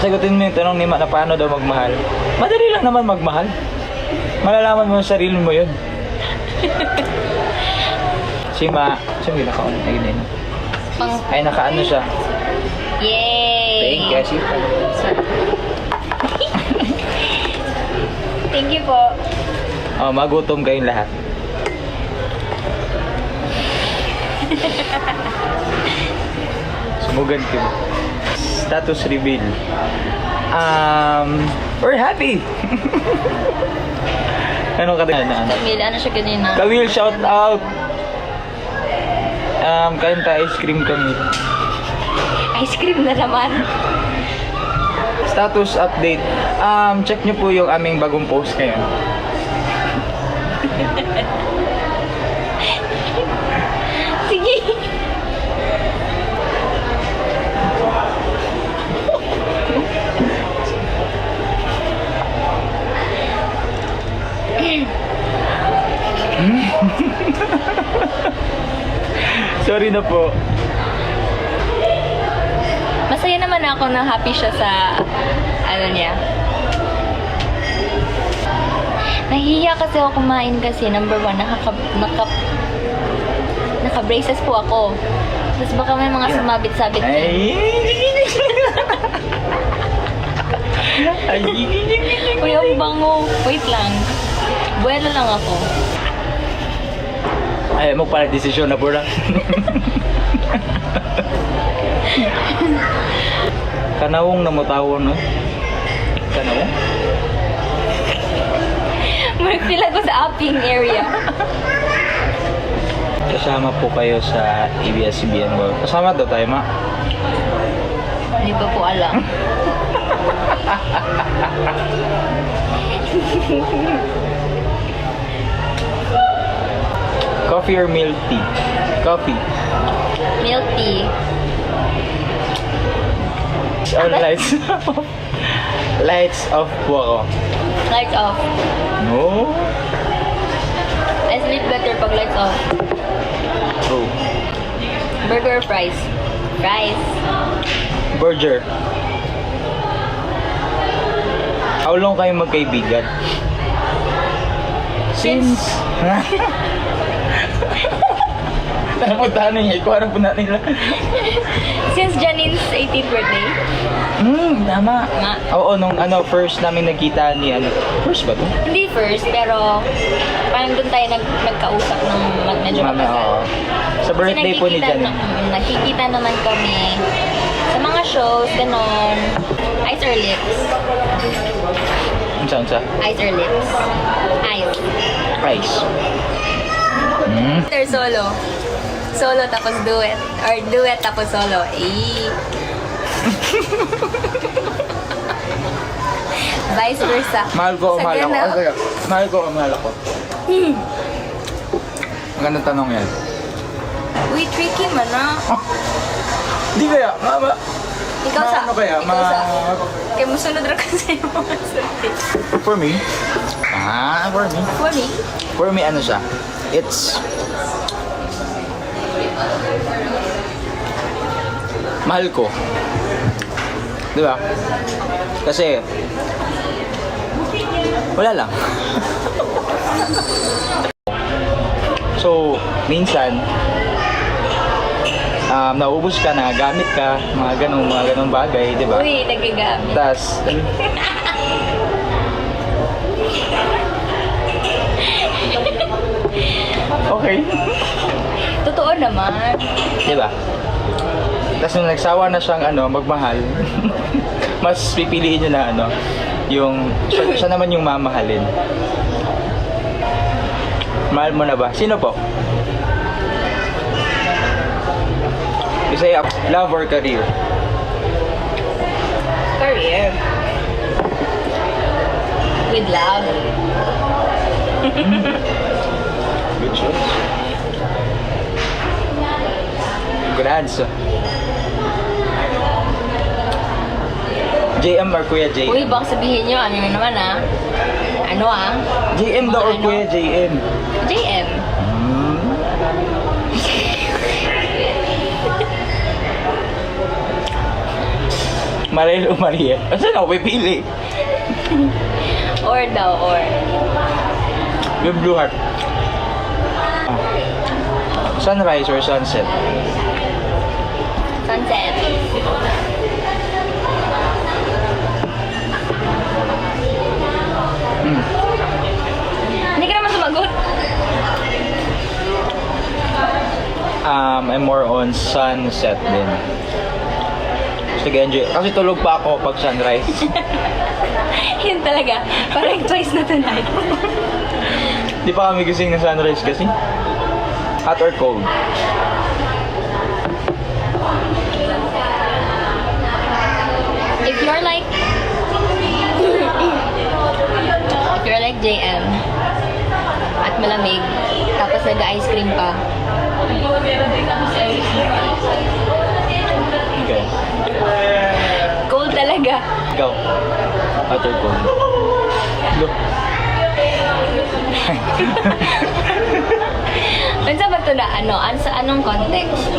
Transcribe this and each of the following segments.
sagutin mo yung tanong ni Ma na paano daw magmahal. Madali lang naman magmahal. Malalaman mo sa sarili mo yun. Si Ma, saan yung naka-on? Ayun yun. Ay, naka-ano siya. Yay! Thank you, si Thank you po. Oh, magutom kayong lahat. Sumugan ko. Status reveal. We're happy. Ano ka din? Camille, ano siya kanina? Kawil, shout out. Kain tayo ice cream kami. Ice cream na naman. Status update. Check nyo po yung aming bagong post ngayon. Sige. Sorry na po. Masaya naman ako na happy siya sa ano niya. Nahihiya kasi ako kumain kasi number 1 naka-braces po ako. Tapos baka may mga sumabit-sabit Ay. dyan. Ay. Uy, ang bango. Wait lang. Buwelo lang ako. Ay, mo pala desisyon na pura. Kanawong namutawon, no? Kanawong? Mag-feel ako sa upping area. Kasama po kayo sa ABS-CBN World. Kasama daw tayo, Ma. Hindi ba po alam? Coffee or milk tea? Coffee. Milk tea. On lights. Lights off po ako. Lights off. No? I sleep better pag lights off. True. Burger or fries? Fries. Burger. How long kayo magkaibigan? Since... Napuntahan niya, ikuha po natin nila. Since Janine's 18th birthday. Tama. Ma. Oo, nung first namin nagkita ni first ba to? Hindi first, pero parang doon tayo nagkausap ng medyo Mama, matagal. oo. Sa birthday po ni Janine. Nakikita naman kami sa mga shows, ganon. Eyes or lips? Unsa? Eyes or lips? Eyes. Price. Or solo? Solo tapos duet. Or duet tapos solo. Vice versa. Mahal ko, Sa mahal ako. ganap. Mahal ko, mahal ako. Magandang tanong yan. Uy, tricky man ah. Di kaya, Ikaw sa? ano kaya? Ikaw sa? Kaya musunod ra kasi yung mga sabi. For me? For me? For me? For me, ano siya? It's... Mahal ko. Di ba? Kasi... Wala lang. So, minsan... naubos ka, nagagamit ka, mga ganong bagay, di ba? Uy, nagagamit. Tas... Okay. Totoo naman. Di ba? Tapos nung nagsawa na siyang magmahal, mas pipiliin niya na yung siya naman yung mamahalin. Mahal mo na ba? Sino po? You say love or career? Career. With love. Good choice. Good answer. JM or Kuya JM? Uy, baka sabihin nyo, ano na naman ah. Ano ah? JM daw or Ano? Kuya JM? JM. Marel o Mariel? Saan ako pipili? Or daw, or. Yung Blue Heart. Ah. Sunrise or sunset? Sunset. Hmm. Hindi ka naman sumagot. I'm more on sunset din. Sige, enjoy. Kasi tulog pa ako pag sunrise. Yun talaga. Parang twice na tonight. Di pa kami gising ng sunrise kasi. Hot or cold? If you're like... if you're like JM, at malamig, tapos nag-ice cream pa, Okay. cold talaga. Ikaw. Hot or cold? Look. Ano ba ito na ano? Sa anong context?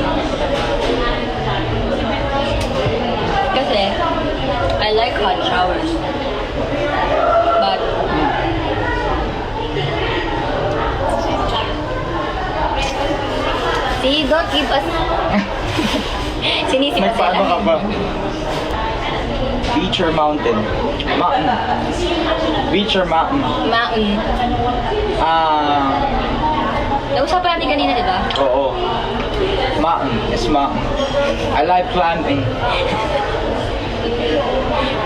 Kasi, I like hot showers. But, see, don't give us... Sinisi May kasi paano ka ba? Beach or mountain? Mountain. Beach or mountain? Mountain. Ah, Nausapan natin kanina, di ba? oo. Mountain. It's mountain. I like climbing.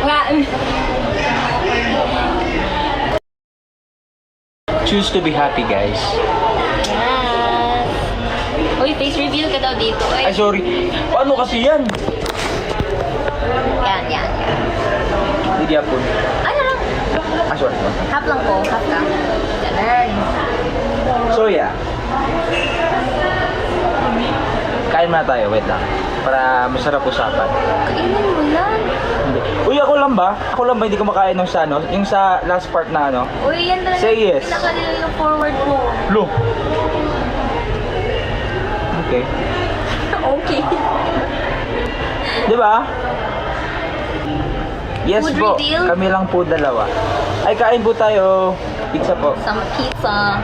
Mountain. Choose to be happy, guys. Yes. Uy, face reveal ka daw dito. Ay, sorry. Paano kasi yan? Yan, yan, yan. Hindi yapon. Ano lang? Ah, sorry. Half lang po. Half ka. Ganun. So, yeah. Kain muna tayo. Wait lang. Para masarap usapan. Kainin mo lang. Hindi. Uy, ako lang ba? Ako lang ba hindi kumakain ng sa, ano? Yung sa last part na, ano? Uy, yan talaga. Say yes. Pinakanila yung forward mo. Lo. Okay. Okay. Di ba? Yes Food po. reveal? Kami lang po dalawa. Ay, kain po tayo. Pizza po. Some pizza.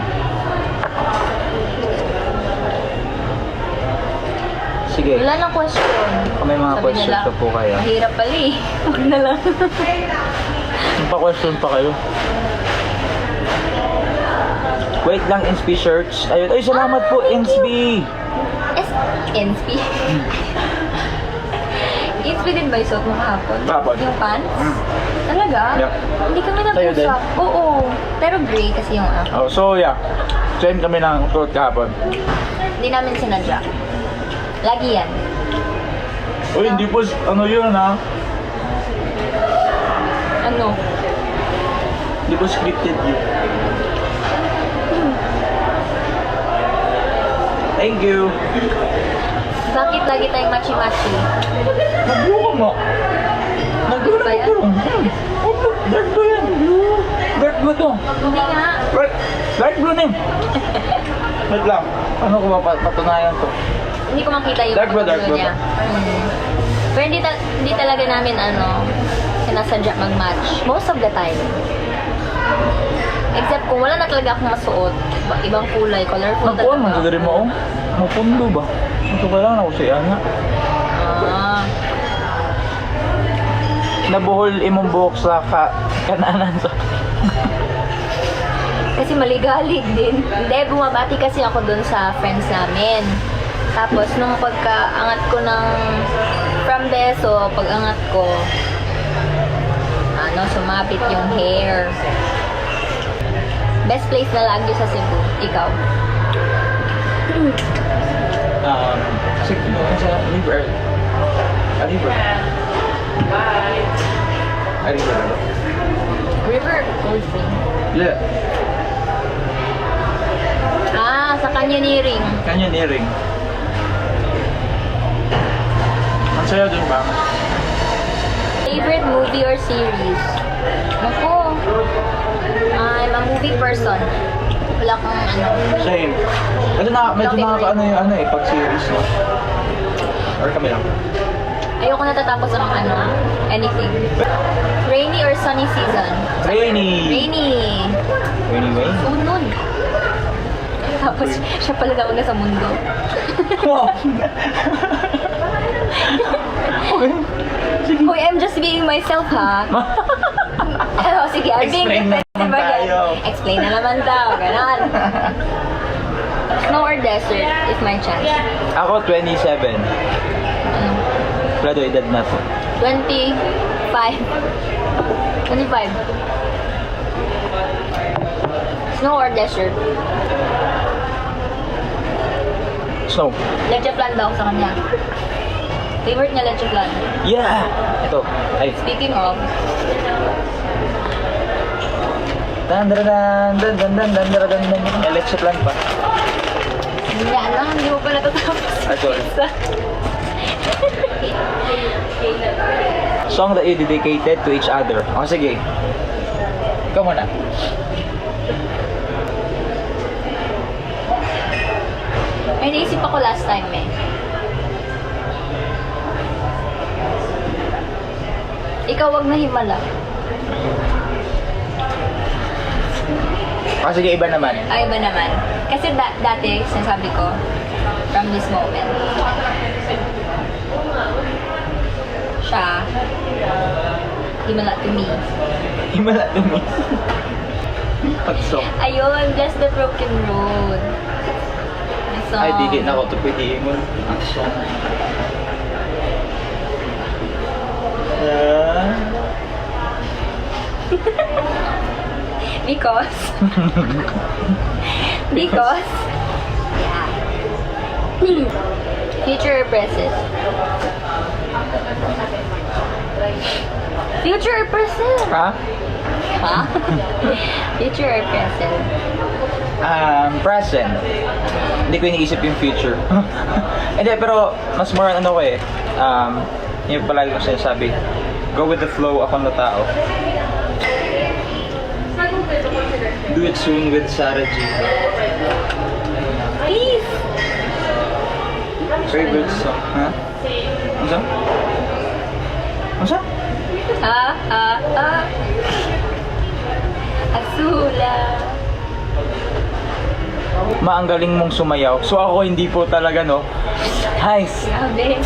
Sige. Wala nang question. Kung may mga Sabi questions nila, pa po kayo. Mahirap pala eh. Huwag na lang. Pa-question pa kayo. Wait lang, Inspi Shirts. Ayun. Ay, salamat po, Inspi. NSP. NSP din ba yung suot mo kahapon? Kahapon. Yung pants? Talaga? Yeah. Hindi kami Sa'yo din? nag-usap. Oo. Pero gray kasi yung ako. Oh, so yeah. Same kami ng suot kahapon. Hindi namin sinadya. Lagi yan. Uy, hindi po, ano yun ha? Ano? Hindi po scripted yun. Thank you. Bakit lagi tayong machi-machi? Nag-blue ka mo. Nag-blue Ba na yan? ito. Dark blue yan. Dark blue to. Hindi nga. Dark blue na yun. Wait lang. Ano ko ba patunayan to? Hindi ko makita yung Dark ba, dark photo ba? niya. Pero hindi talaga namin sinasadya mag-match. Most of the time. Except kung wala na talaga akong masuot. Ibang kulay, colorful Nagkuhan man talaga. sa mo. Mapundo ba? Ito kailangan ako siya nga. Ah. Nabuhol imong buhok sa kananan sa... Kasi maligalig din. Hindi, bumabati kasi ako dun sa friends namin. Tapos, nung pagkaangat ko ng from Beso, pag-angat ko, sumabit yung hair. Best place na lagi sa Cebu. Ikaw? Sige, sa river. River. River. River Cold Spring. Yeah. Sa Canyoneering. Canyoneering. Ang sayo dun ba? Favorite movie or series? Ako, I'm a movie person. Wala kang Same. Medyo nakaka-ano yung pag series no? Or kami lang? Ayoko natatapos ng anything. Rainy or sunny season? Rainy! Rainy! Rainy way? Sunod. Tapos, siya pala nauna sa mundo. Wow! Okay. Sige. Hoy, I'm just being myself, ha? Ano, sige, I'm being Explain na defensive naman again. tayo. Explain na naman daw, ganon. Snow or desert is my chance. Ako 27. Ano? Plado, edad na to. 25. 25. Snow or desert? Snow. Leche plan daw sa kanya. Favorite niya leche plan. Yeah! Ito. Ay. Speaking of, Election plan pa. yan lang, hindi mo pa natatapos. Ah, sorry. Song that you dedicated to each other. O, sige. Ikaw muna. May naisip ako last time eh. Ikaw wag na himala. O, sige, iba naman. Ay, iba naman. Kasi dati, sinasabi ko, from this moment, siya, himala to me. Himala to me. Pag-song. Ayun, just the broken road. May song. Ay, di na ako ito pwede mo. Ang song. Because, because, yeah. Future or present? Future or present? Ha? Ha? Future or present? Present. Hindi ko iniisip yung future. Hindi, pero mas more on ano ko eh. Yung palagi ko sinasabi, go with the flow ako na tao. Do it soon with Sarah G. Please! Favorite song, ha? Ano song? Ano song? Asula. Ang galing mong sumayaw. So ako hindi po talaga, no? Nice! Grabe.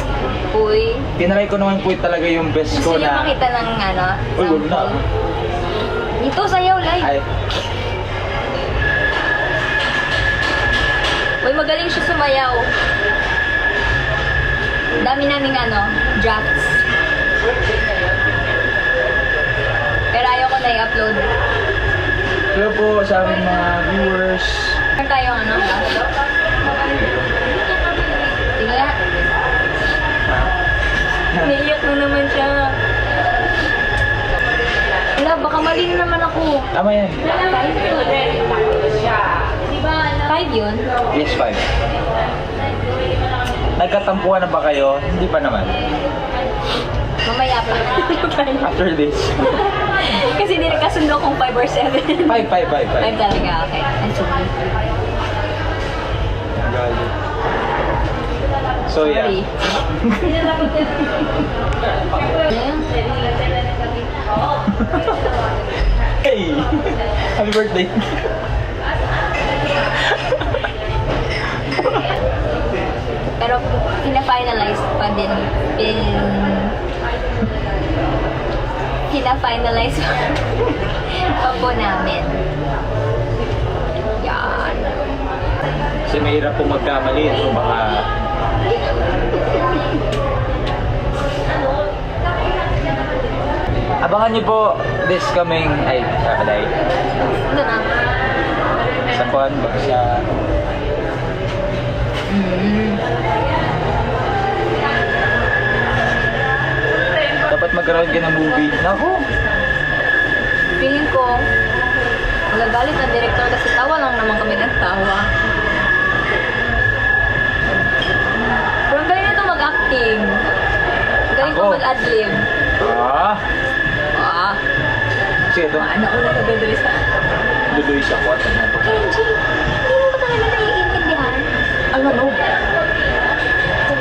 Uy. Tinry ko naman po talaga yung best Gusto ko niyo na... makita ng Uy, wag na. Dito, sayaw, live. Ay, Uy, magaling siya sumayaw. Dami naming drafts. Pero ayaw ko na i-upload. hello po sa aming mga viewers. Meron tayong Tingnan. Naiyak na naman siya. Wala, baka mali na naman ako. Tama yan. 5 yun? Yes, 5. Nagkatampuhan na ba kayo? Hindi pa naman. Mamaya pa. After this. Kasi hindi nagkasundo kung 5 or 7. 5 5 talaga, okay. And so, So yeah. sorry. Hey! Happy birthday! Pero pina-finalize pa din. Pina-finalize pa po namin. Yan. Kasi mahirap po magkamali. So baka... Abangan niyo po this coming... Ay, kakalay. Ano na? Sa kuhan ba? Sa... Dapat magkaroon ka ng movie. Naku! Feeling ko, magagalit ang director kasi tawa lang naman kami ng tawa. Pero ang galing na ito mag-acting. Ang galing ko Ako? mag-adlib. Ah! Ah, Sige, ito. nauna ka doon sa... Dudoy siya ko. Kenji, hindi mo ba talaga naiintindihan? Ang ano?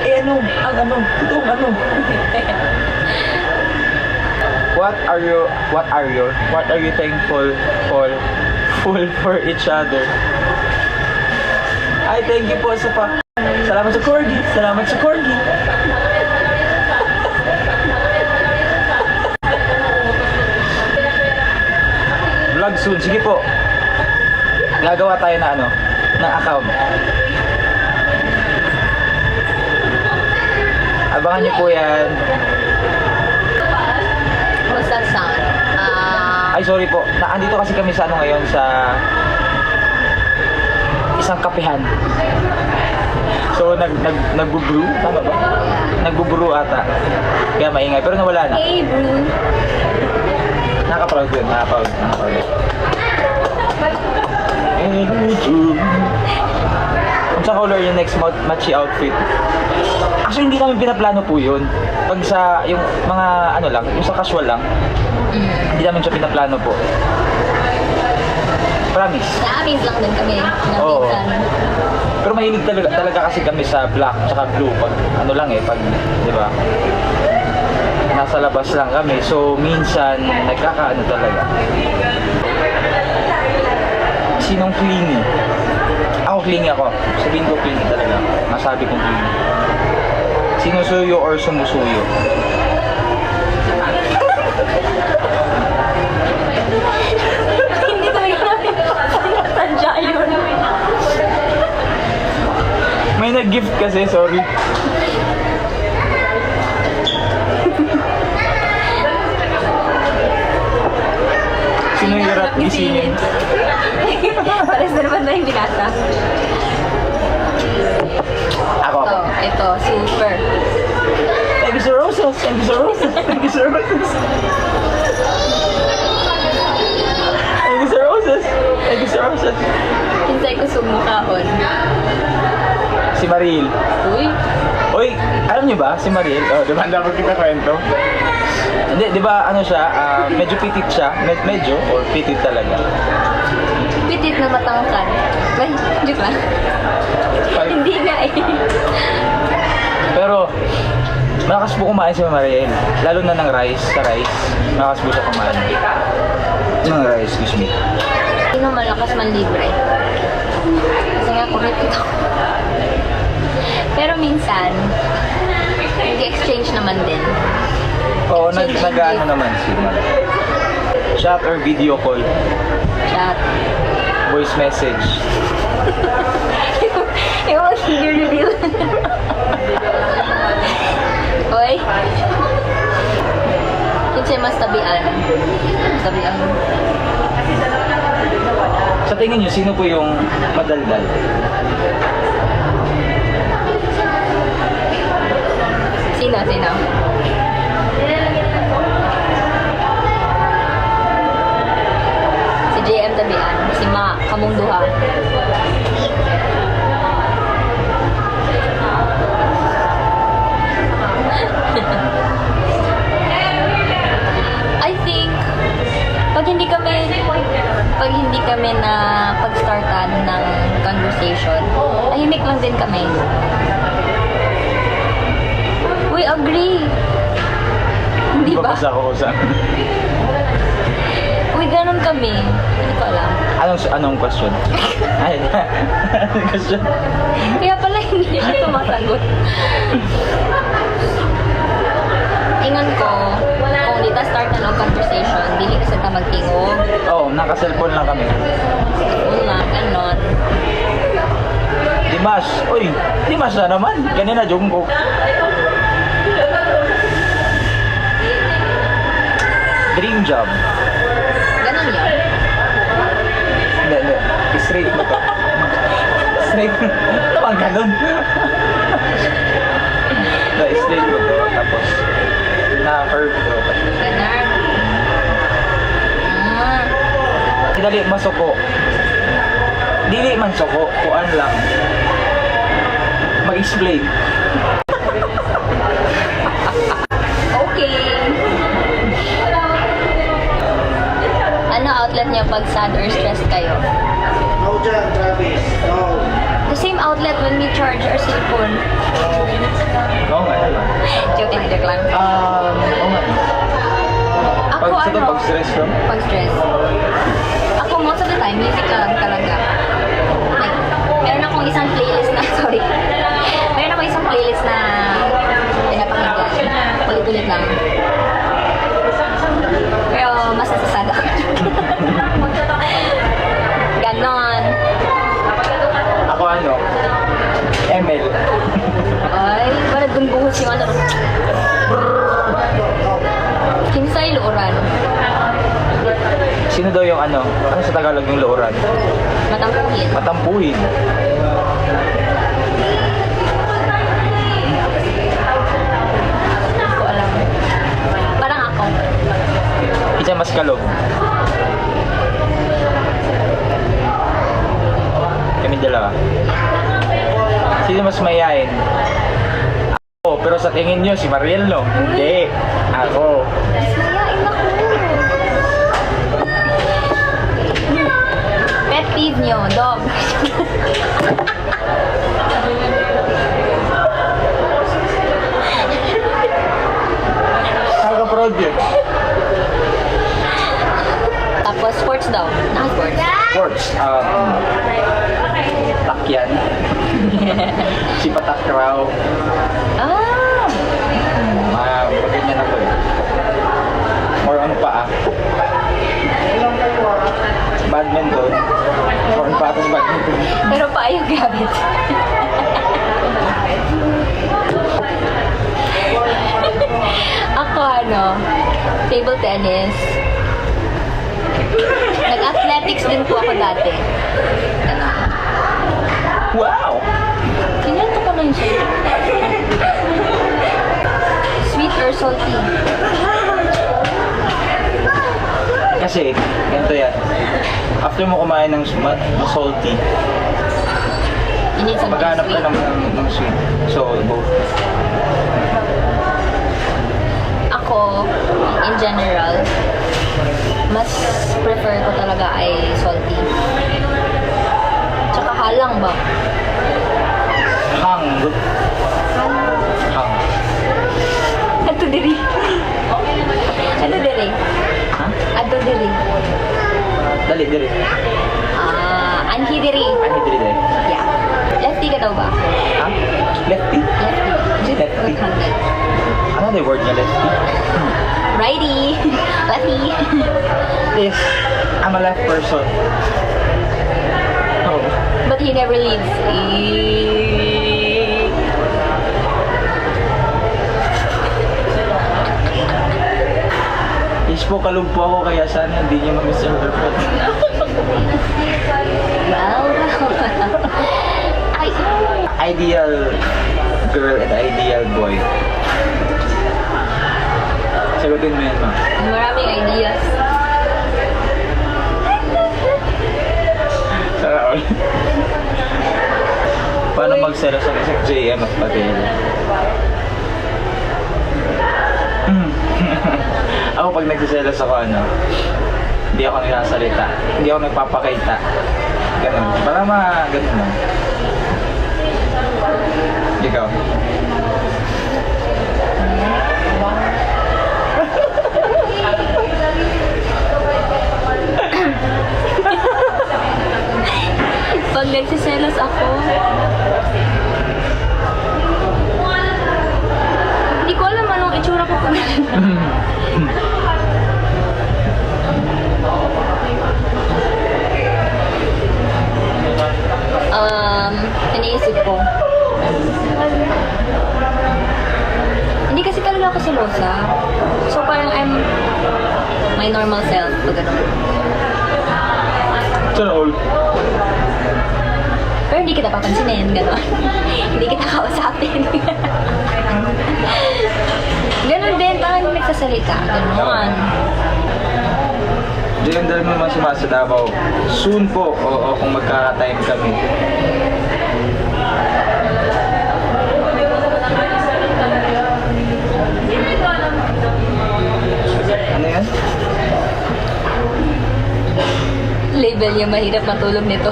Eh, Totoong ano. What are you thankful for each other? Ay, thank you po sa Salamat sa Corgi. Vlog soon. Sige po. Gagawa tayo na ng account. Abangan niyo po yan. What's that sound? Ay, sorry po. Andito kasi kami sa ngayon sa isang kapehan. So, nag-brew. Tama ba? Nag-brew ata. Kaya maingay. Pero nawala na. Hey, bro. Nakaproud yun. Nakaproud. Kung sa color yung next matchy outfit. Actually, hindi namin pinaplano po yun. Pag sa, yung mga lang, yung sa casual lang, hindi namin siya pinaplano po. Promise. Na-amaze lang din kami. Oo. Na-amaze lang. Pero mahilig talaga kasi kami sa black tsaka blue. Pag pag, di ba? Nasa labas lang kami. So, minsan, nagkakaano talaga. Sinong clingy? Ako clingy ako. Sabihin ko clingy talaga. Masabi kong clingy. Sinusuyo or sumusuyo? Hindi talaga namin sinasadya yun. May nag-gift kasi, sorry. Sino yung hirap gisingin? Pares na naman na yung binasa. Ako. Ito, super. Thank you, Sir Roses. Thank you, Sir Roses. Thank you, Sir Roses. Thank you, Sir Roses. Thank you, Sir Roses. Kinsay ko sumukahon. Si Maril. Uy, Uy, alam niyo ba si Maril? Oh, di ba ang dapat kita kwento? Hindi, di ba siya, medyo pitit siya, medyo, or pitit talaga. pitit na matangkad. Ay, joke lang. Hindi nga eh. Pero, malakas po kumain si Mariel. Lalo na ng rice, malakas po siya kumain. Ng rice, excuse me. Sino malakas man libre? Kasi nga kulit ito. Pero minsan, nag-exchange naman din. Oo, nag-ano naman si Mariel. Chat or video call? Chat. Voice message? Yung reveal. Oy. Kinsay mas tabian. Sa tingin niyo, sino po yung madaldal? Sino? Si JM tabian. Si Ma, kamong duha. I think pag hindi kami na pag-startan ng conversation, tahimik lang din kami. We agree. Hindi ba? Babasa ko saan. Uy, ganun kami. Hindi ko alam. Anong question? Ay, anong question? Kaya pala hindi siya sumasagot. Ingon ko, kung di ta start na ng conversation, dili kasi ta magtingog. Oo, naka-cellphone lang kami. Wala, ganon. Dimas na naman. Kanina, Jungkook. Dream job. Ganon yun. Hindi. Straight mo to. Straight mo. Tawag ganun. Straight mo to. Tapos, na-curve to. Ganon. Dali masuko. Dili man suko. Kuan lang. Mag-explain. Okay. Ano outlet niya pag sad or stressed kayo? No dyan, Travis. No. The same outlet when we charge our cellphone. Oo nga, diba? Joke lang. Oo nga. Ako Pag, ano? pag stress ka? Pag stress. Ako most of the time, music lang talaga. Like, meron akong isang playlist na, sorry. Meron akong isang playlist na pinapakinggan. Ulit-ulit lang. Pero mas nasasad ako. Ganon. Ako ano? ML. Ay, para dun buhos yung ano. Kinsay luuran. Sino daw yung ano? Ano sa Tagalog yung luuran? Matampuhin. Matampuhin. Hindi ko alam. Parang ako. Isa mas kalog. Kami dalawa. Sino mas mayayain? Ako, pero sa tingin nyo, si Mariel, no? Hindi. Ako. Mayain ako. Pet peeve nyo, dog. Kaka-project. Tapos sports daw. Naka-sports. Sports. Takyan. Si Patakraw. Ah! Ganyan ako eh. More on paa. Badminton. More on paa, tapos badminton. Pero pa yung gamit. Ako ano, table tennis. Nag-athletics din po ako dati. Ano? Wow! Kinento ko na yun siya. Sweet or salty? Kasi, ganito yan. After mo kumain ng salty, You need something maghanap ka sweet. ng sweet. So, both. Ako, in general, mas prefer ko talaga ay salty. Tsaka halang ba? Hang. Hang. Ato diri. Ato diri. Ha? Ato diri. Dali, dali. Anhi diri. Ano dali, dali? Yeah. Lefty ka daw ba? Ha? Lefty? Lefty. Si lefty. Right-handed. Ano word niya, lefty? Righty. Lefty. Yes. I'm a left person. Oh. But he never leaves. Is po, kalog po ako kaya sana hindi niyo ma-misinterpret. Well, ay, Ideal girl and ideal boy. Sagutin mo yan, ma. maraming ideas. Sana all. Paano Uy. magselos ang isang JM at Patel? Ako pag nagsiselos ako, ano, hindi ako nagsasalita. Hindi ako nagpapakita. Ganun. Para ganun lang. Ikaw. Pag nagsiselos ako, hindi ko alam anong itsura ko pag iniisip ko. Hindi kasi talaga ako selosa. So parang I'm my normal self pag ano. Sana all. Pero hindi kita papansinin, gano'n. Hindi kita kausapin. Ganon din, parang hindi nagsasalita. Ganon. Diyan dahil mo naman sa Davao. Soon po, oo, kung magkaka-time kami. Ano yan? Label niya mahirap matulog nito.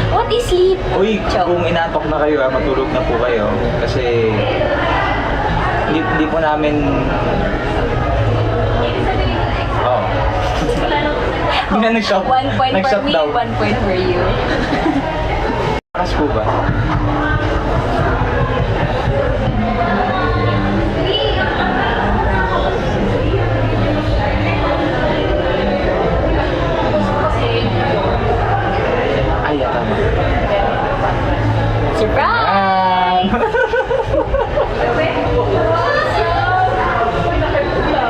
What is sleep? Uy, Chow. kung inaantok na kayo, matulog na po kayo. Kasi hindi po namin... Oh. Hindi na nag-shut 1 point for nag-shut me, down. 1 point for you. Lakas po ba? Ay, tama. Surprise!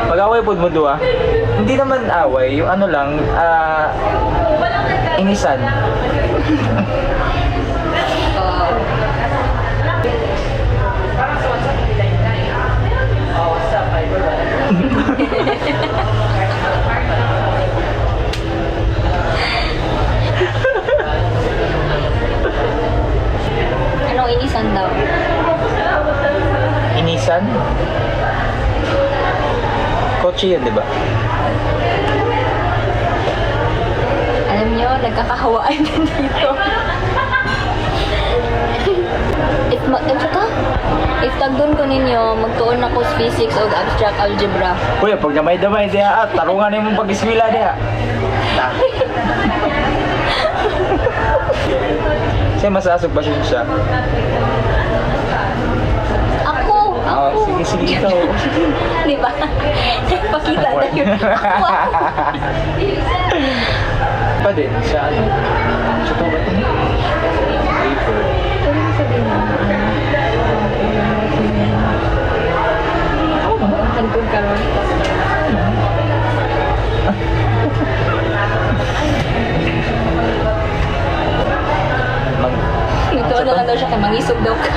Mag-away po mo doon. Hindi naman away, yung ano lang, inisan. Anong inisan daw? Inisan? Kotse yun, di ba? Alam nyo, nagkakahawaan din dito. If tagdon ko ninyo, magtuon ako sa physics o abstract algebra. Kuya, pag damay-damay diya, tarungan na yung pag-iskwila diya. Kasi masasog pa siya. Ako! Oh, sige, ikaw. Di ba? Pakita na yun. Ako! Pa din, sa ano? Sa to ba ito? Paper. Pwede mo sabihin mo. Hantod ka ron. Ito na lang daw siya kay mangisog daw ka.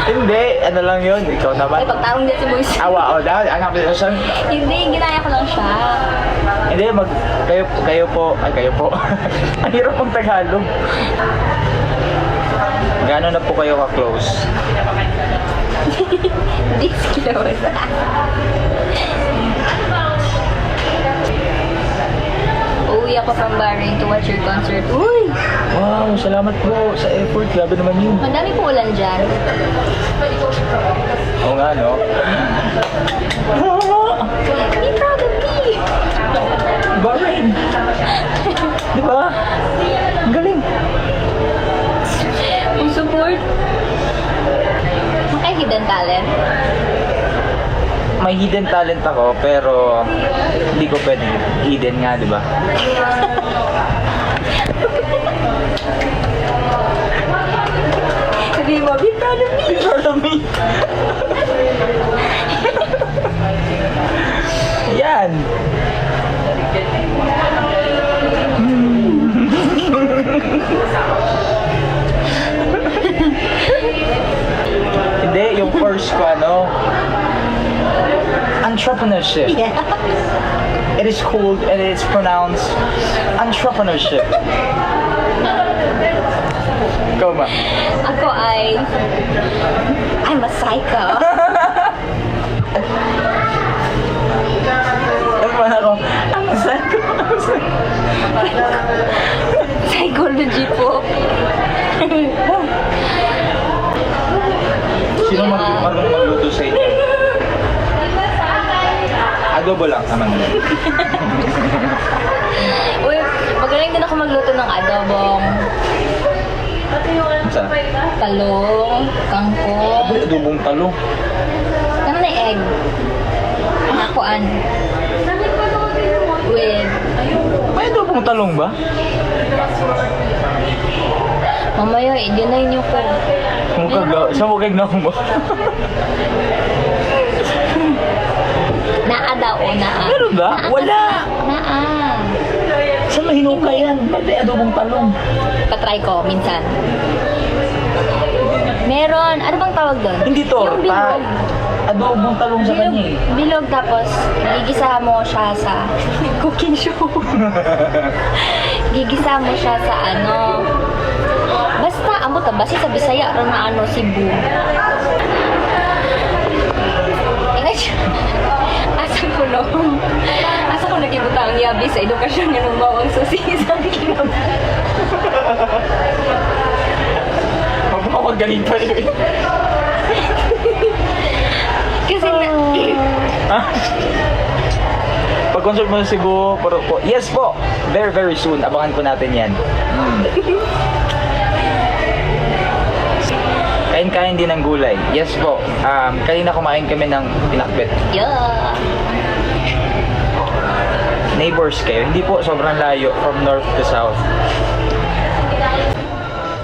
Hindi, ano lang yun, ikaw Ay, naman. pagtarong din si Moise. Awa, dahil anak ko siya. Hindi, ginaya ko lang siya. Hindi, kayo po. Ang hirap ng Tagalog. Gano'n na po kayo ka-close? This close. Uwi ako from Bahrain to watch your concert. Uy! Wow, salamat po sa effort. Grabe naman yun. Madami po ulan dyan. Oo nga, no? Be proud of me! Bahrain! Di ba? Ang galing. Full support. Makay hidden talent. May hidden talent ako, pero hindi ko pwede hidden nga, di ba? Sabi mo, be proud of me! Proud of me. Yan. Hindi, yung first ko ano, entrepreneurship. Yeah. It is called and it is pronounced entrepreneurship. Ikaw ba? Ako ay... I'm a psycho. Ano ba ako? Ang psycho. Psychology po. Sino marunong magluto sa inyo? Adobo lang naman. Uy, magaling din ako magluto ng adobong. Saan? Talong, kangkong, Adobong talong. ano na egg? Nakuan. With, May adobong talong ba? mamaya, i-deny niyo ko. Sa mukag na mo. Naa daw o naa. Meron ba? Wala! Naa. Saan mahinuka yan? Ba't may adobong talong? Patry ko, minsan. Meron, ano bang tawag doon? Hindi Yung torta. bilog. Adobong talong sa kanya eh. Bilog tapos, gigisa mo siya sa cooking show. Gigisa mo siya sa ano, basta, amo ta, basi sa Bisaya, ro na ano, Cebu. Asa ko no? Asa ko nakibuta ang yabi sa idong kasi isang kinabahan. Magpapagaling pa yun. Kasi na... Ha? Pag-concert mo sa Cebu, po. Yes po! Very, very soon. Abangan po natin yan. Kain-kain din ng gulay. Yes po. Kanina kumain kami ng pinakbet. Yeah. Neighbors kayo. Hindi po, sobrang layo. From north to south.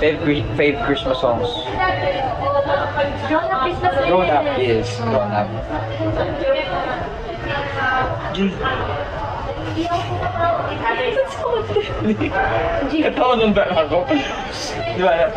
Fave Christmas songs. Grown up Christmas music. Grown up, yes. Grown up. Ito ako nung ba ako? Di ba?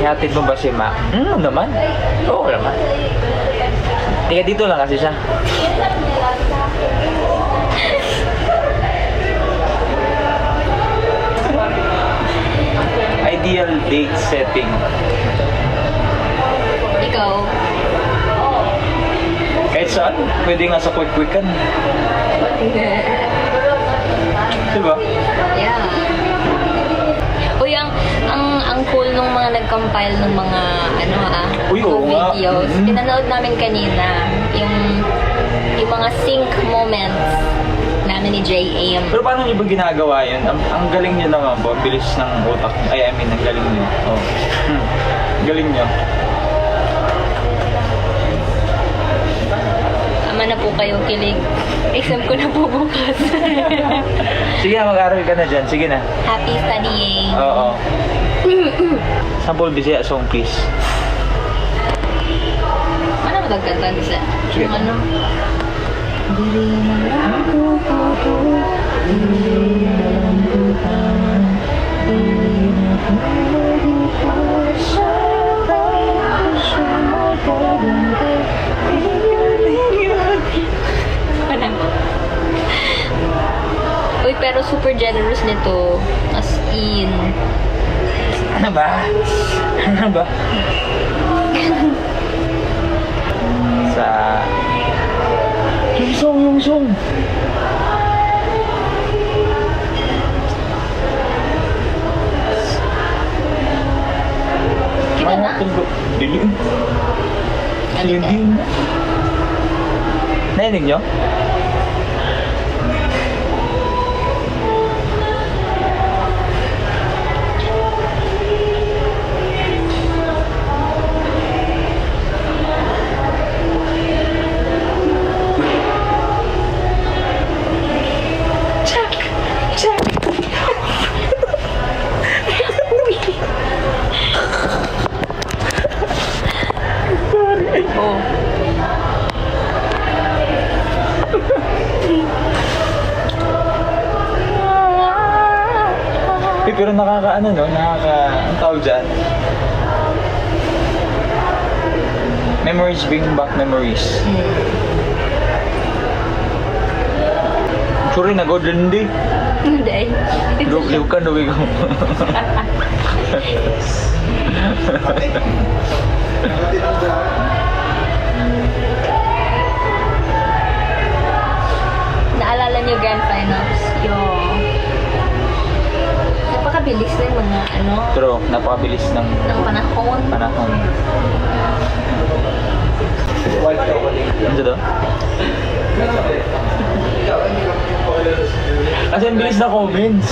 Ihatid mo ba si Ma? Naman. Oo naman. Tika dito lang kasi siya. Ideal date setting. Ikaw. Kahit saan, pwede nga sa quick-quickan. Diba? Yeah. Uy, ang cool nung mga nag-compile ng mga Uy, oo nga. videos. Mhm. Pinanood namin kanina yung mga sync moments namin ni J.A.M. Pero paano niyo ba ginagawa yun? Ang galing niyo naman po. Ang bilis ng utak. I mean, ang galing niyo. Oh. Galing niyo. Ama na po kayo, kilig. Exam ko na po bukas. Sige na, mag-aral ka na dyan. Sige na. Happy studying. Oo. Sample Bisaya song, please. Ano ba nagkantang isa? Sige. Yung ano? Uy, pero super generous nito. As in. Ano ba? Ano ba? Sa... Yung song! Kita na? Dilim. Nainig nyo? Oh. Pero nakakaano no? Ang tawag dyan? Memories bring back memories. Sorry na god hindi. Hindi. Liw ka no ko. Naalala niyo grand finals? Yung napakabilis na yung mga Pero napakabilis ng ng panahon. panahon. Ano to? Kasi ang bilis na comments.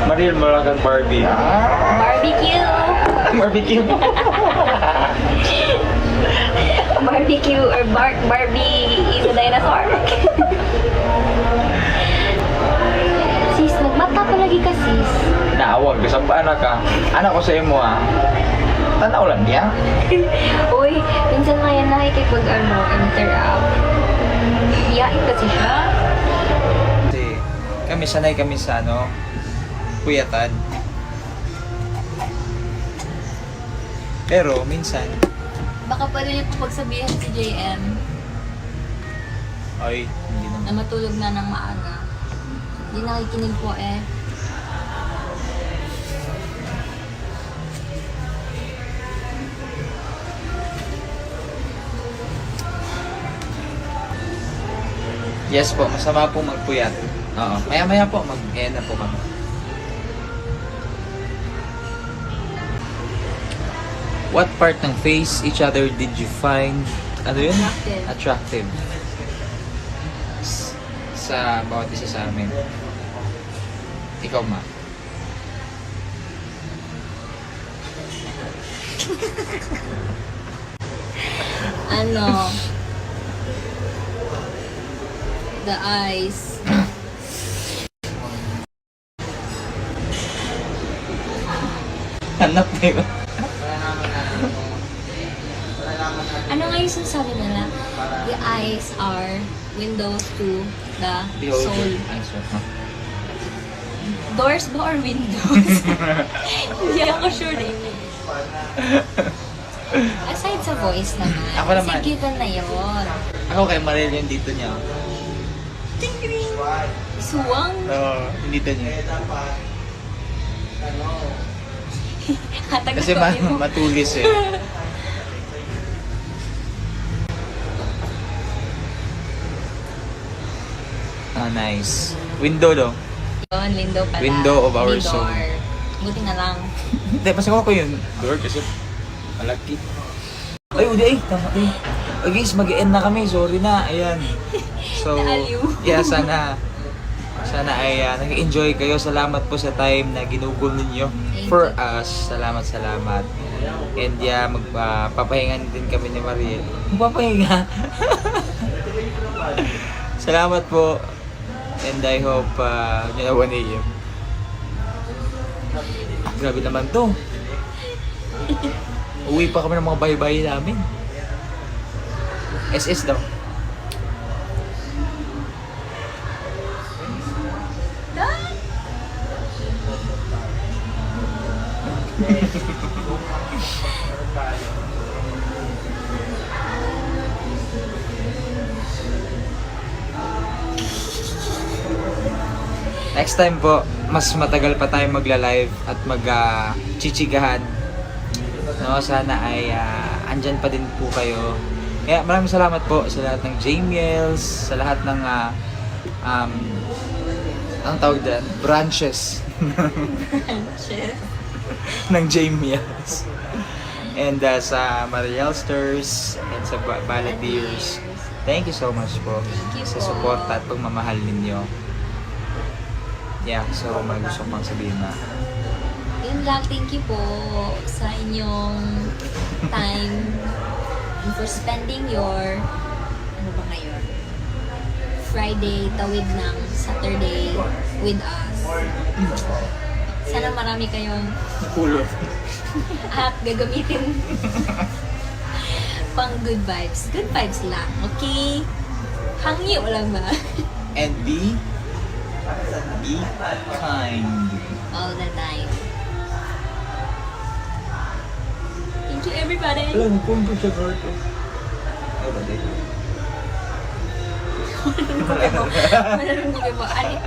Mariel Malacan Barbie. Barbecue! Barbecue. Barbecue or Barbie is a dinosaur. Sis, nagmata palagi ka sis. huwag ka sa anak ka. Anak ko sa imo ah. Tanaw lang niya. Uy, minsan nga yan nakikipag interact. Iyain kasi siya. Kasi kami sanay kami sa puyatan. Pero minsan, Baka pwede niyo po pagsabihan si JM ay, hindi na naman. matulog na ng maaga. Hindi nakikinig po eh. Yes po, masama po magpuyat. Oo, maya-maya po, mag-end na po kami. What part ng face each other did you find, ano yun? Attractive. Attractive. Sa bawat isa sa amin. Ikaw, ma. Ano? The eyes. Hanap na yun. Ano nga yung sinasabi nila? The eyes are windows to the soul. Ay, so, huh? Doors ba or windows? Hindi ako sure eh. Aside sa voice naman. Ako naman. Kasi given na yun. Ako kay Mariel yung dito niya. Suwang. Oo, yung dito niya. Hatag Kasi ko yun. matulis eh. Ah, nice. Window daw. Yun, window pala. Window of our Hindi soul. door. Buti na lang. Hindi, mas ko yung door kasi malaki. Ay, udi ay, tama eh. Okay guys, mag-end na kami. Sorry na, ayan. So, Naaliw. yeah, sana ay nag-enjoy kayo. Salamat po sa time na ginugol ninyo for us. Salamat. And yeah, magpapahinga din kami ni Mariel. Magpapahinga. Salamat po. And I hope nyo na 1 AM. Grabe naman to. Uwi pa kami ng mga bahay-bahay namin. SS daw. Next time po, mas matagal pa tayo magla-live at mag-chichigahan. No, sana ay andyan pa din po kayo. Kaya maraming salamat po sa lahat ng Jamiels, sa lahat ng ang tawag dyan, branches ng Jamiels. And sa Marielsters and sa Balladeers. Thank you so much po Thank you sa po. suporta at pagmamahal ninyo. Yeah, so may gusto pang sabihin na. Yun lang, thank you po sa inyong time and for spending your, ano ba ngayon? Friday, tawid ng Saturday with us. Sana marami kayong Pulot. at gagamitin pang good vibes. Good vibes lang, okay? Hangyo lang ba? And be kind. All the time. Thank you, everybody. Alam, nagpunto siya Gordo. Ay, ba din? Malalang ko po. Ay.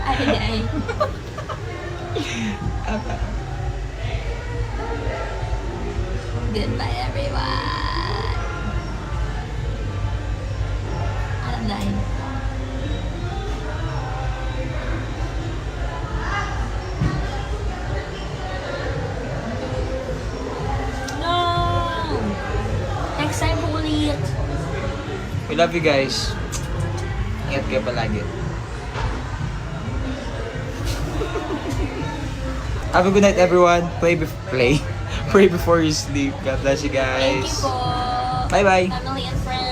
Goodbye, everyone. Alam na yun. No! Next time po ulit. We love you guys. Ingat kayo palagi. Have a good night everyone. Pray before you sleep. God bless you Thank you guys. po. Bye-bye. Family and friends.